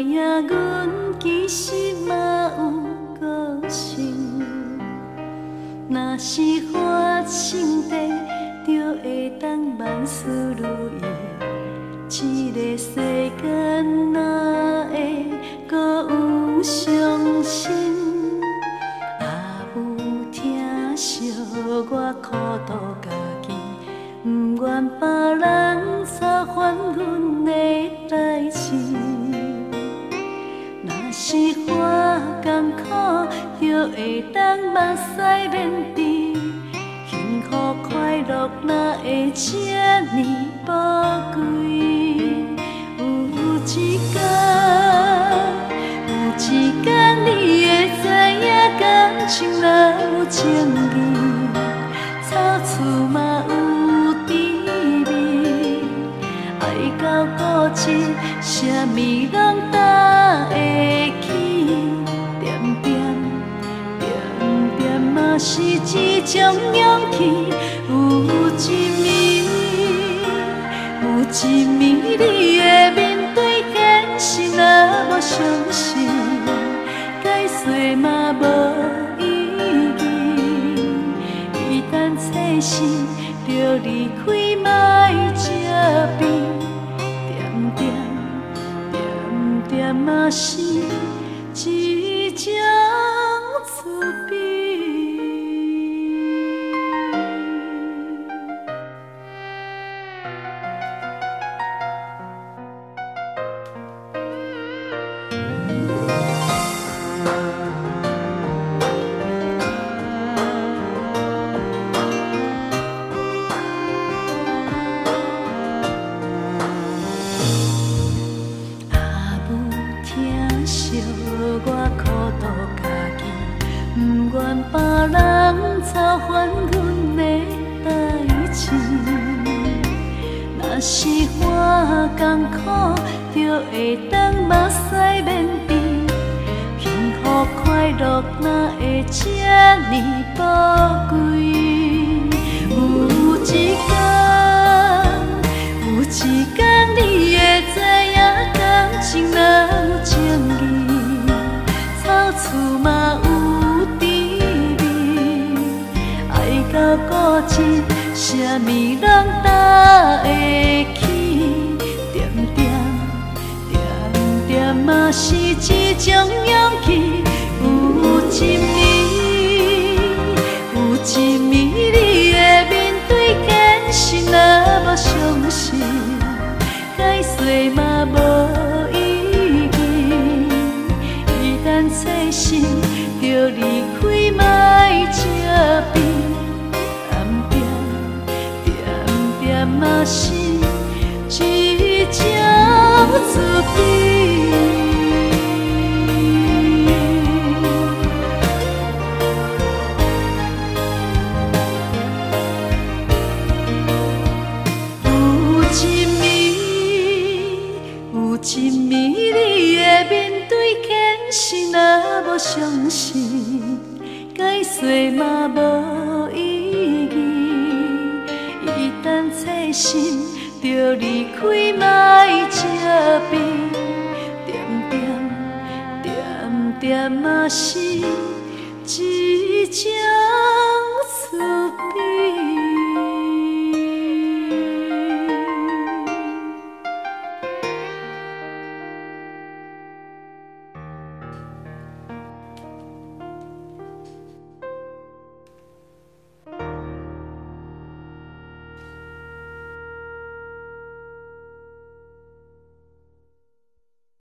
影阮其实嘛有个性，若是发生地，就会当万事如意。这个世间哪会搁有伤心？也有疼惜我苦度家己，不愿别人插犯阮的代志。若是我艰苦，就会当目屎免滴，幸福快乐哪会这呢宝贵？有一天你会知影，感情若有情义，草厝嘛有滋味。爱到固执，啥物拢担会起，点嘛是一种勇气。有一暝你会面对现实，若无相信，解释嘛无意义。一旦切身，就离开，莫责备。点嘛是一种慈悲。别人操烦阮的代志，若是我艰苦，就会当目屎免滴，幸福快乐哪会这呢宝贵？有一天你会知影，感情若有情义，草厝嘛有到固执，啥物拢担会起，点嘛是一种勇气。有一暝你会面对现实，若无相信，解释嘛无意义。一旦切身，就离开，莫责备。嘛是一种慈悲。有一暝你会面对现实，若无相信，解释嘛无意义。一旦切身，就离开，莫责备。点嘛是一种。